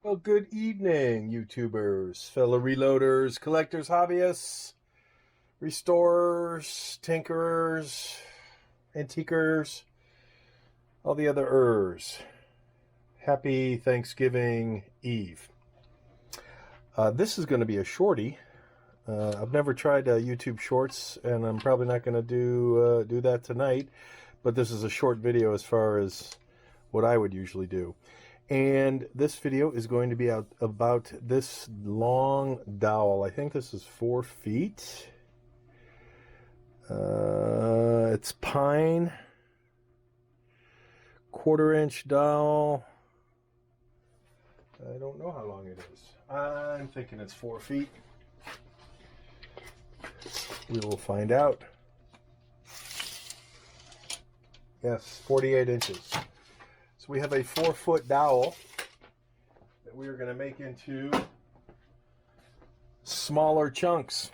Well, good evening, YouTubers, fellow reloaders, collectors, hobbyists, restorers, tinkerers, antiquers, all the other ers. Happy Thanksgiving Eve. This is going to be a shorty. I've never tried YouTube Shorts, and I'm probably not going to do that tonight. But this is a short video as far as what I would usually do. And this video is going to be about this long dowel. I think this is 4 feet. It's pine, 1/4-inch dowel. I don't know how long it is. I'm thinking it's 4 feet. We will find out. Yes, 48 inches. So we have a 4-foot dowel that we are going to make into smaller chunks.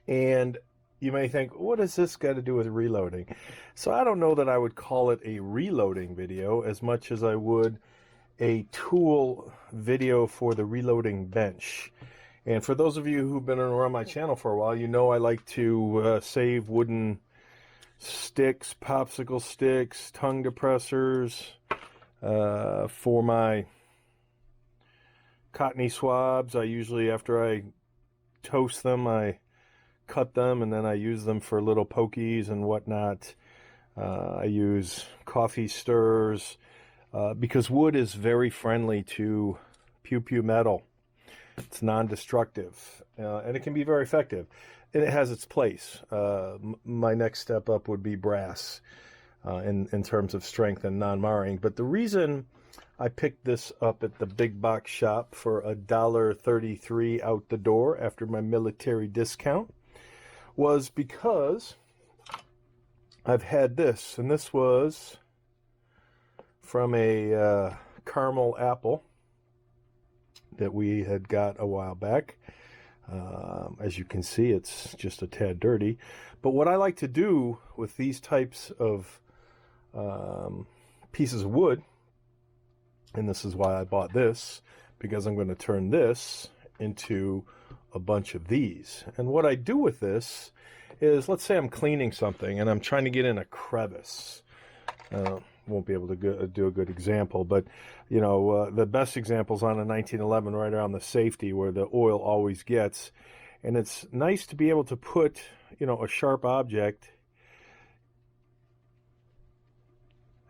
And you may think, what has this got to do with reloading? So I don't know that I would call it a reloading video as much as I would a tool video for the reloading bench. And for those of you who've been around my channel for a while, you know I like to save wooden sticks, popsicle sticks, tongue depressors, for my cottony swabs. I usually, after I toast them, I cut them and then I use them for little pokies and whatnot. I use coffee stirs because wood is very friendly to pew metal. It's non-destructive and it can be very effective. And it has its place. My next step up would be brass in terms of strength and non-marring. But the reason I picked this up at the big box shop for $1.33 out the door after my military discount was because I've had this, and this was from a caramel apple that we had got a while back. As you can see, it's just a tad dirty. But what I like to do with these types of pieces of wood, and this is why I bought this, because I'm going to turn this into a bunch of these. And what I do with this is, let's say I'm cleaning something and I'm trying to get in a crevice. Won't be able to do a good example, but you know, the best examples on a 1911 right around the safety where the oil always gets. And it's nice to be able to put, you know, a sharp object,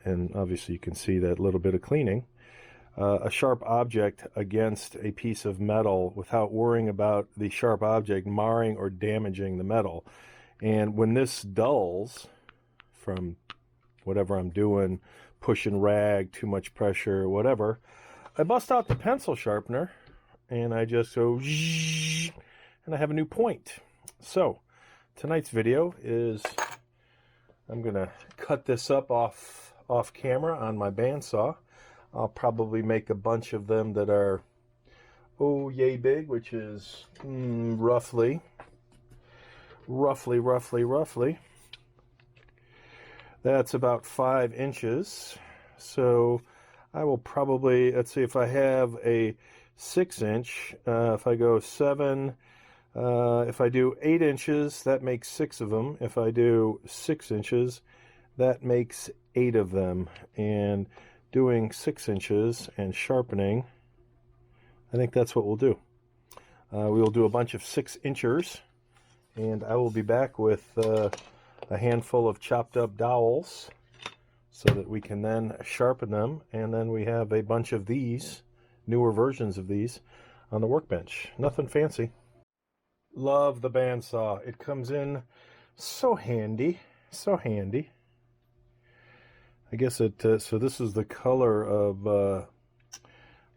and obviously you can see that little bit of cleaning, a sharp object against a piece of metal without worrying about the sharp object marring or damaging the metal. And when this dulls from whatever I'm doing, pushing rag, too much pressure, whatever, I bust out the pencil sharpener and I just go zzzz, and I have a new point. So tonight's video is I'm gonna cut this up off camera on my bandsaw. I'll probably make a bunch of them that are yay big, which is roughly that's about 5 inches. So I will probably, let's see, if I have a 6-inch, if I go 7, if I do 8 inches, that makes 6 of them. If I do 6 inches, that makes 8 of them. And doing 6 inches and sharpening, I think that's what we'll do. We will do a bunch of 6-inchers, and I will be back with a handful of chopped up dowels so that we can then sharpen them, and then we have a bunch of these newer versions of these on the workbench. Nothing fancy. Love the bandsaw. It comes in so handy, so handy. I guess it so this is the color of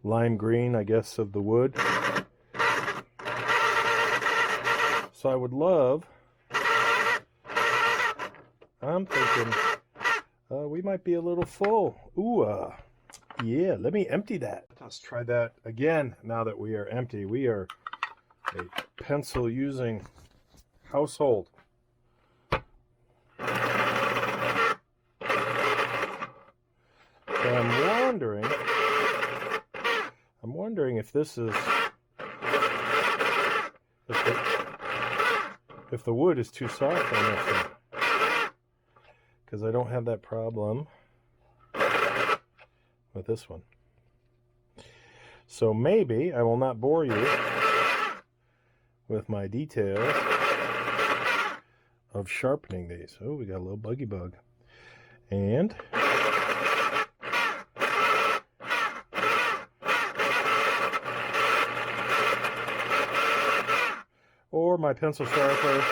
lime green, I guess, of the wood. So I would love, I'm thinking we might be a little full. Ooh, yeah, let me empty that. Let's try that again now that we are empty. We are a pencil using household. So I'm wondering I'm wondering if this is, if the wood is too soft on this one, because I don't have that problem with this one. So maybe I will not bore you with my details of sharpening these. Oh, we got a little buggy bug. And or my pencil sharpener.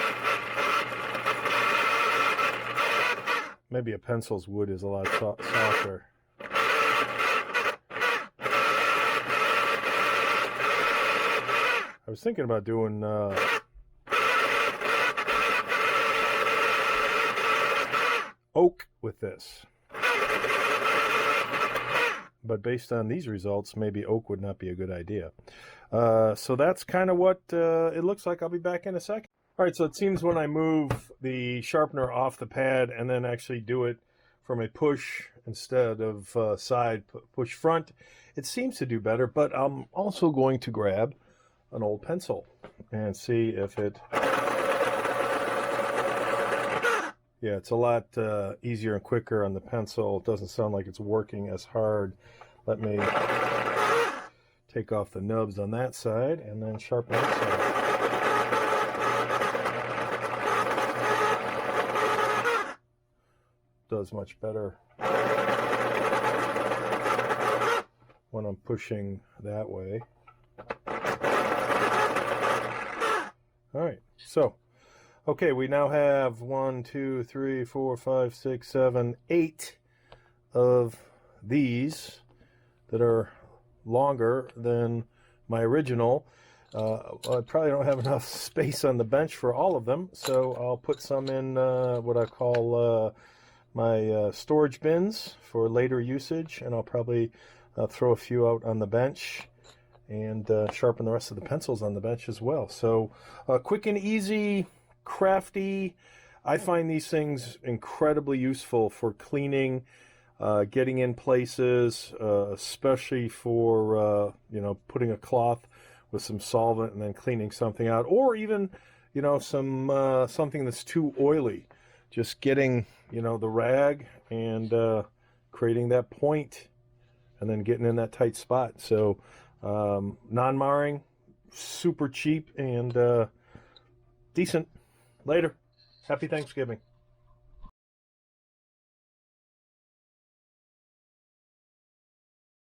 Maybe a pencil's wood is a lot softer. I was thinking about doing oak with this, but based on these results, maybe oak would not be a good idea. So that's kind of what it looks like. I'll be back in a second. All right, so it seems when I move the sharpener off the pad and then actually do it from a push instead of side push front, it seems to do better. But I'm also going to grab an old pencil and see if it, yeah, it's a lot easier and quicker on the pencil. It doesn't sound like it's working as hard. Let me take off the nubs on that side and then sharpen that side. Does much better when I'm pushing that way. All right, so okay, we now have 1, 2, 3, 4, 5, 6, 7, 8 of these that are longer than my original. I probably don't have enough space on the bench for all of them, so I'll put some in what I call my storage bins for later usage, and I'll probably throw a few out on the bench and sharpen the rest of the pencils on the bench as well. So quick and easy, crafty. I find these things incredibly useful for cleaning, getting in places, especially for you know, putting a cloth with some solvent and then cleaning something out, or even, you know, some something that's too oily. Just getting, you know, the rag and creating that point and then getting in that tight spot. So non-marring, super cheap and decent. Later. Happy Thanksgiving.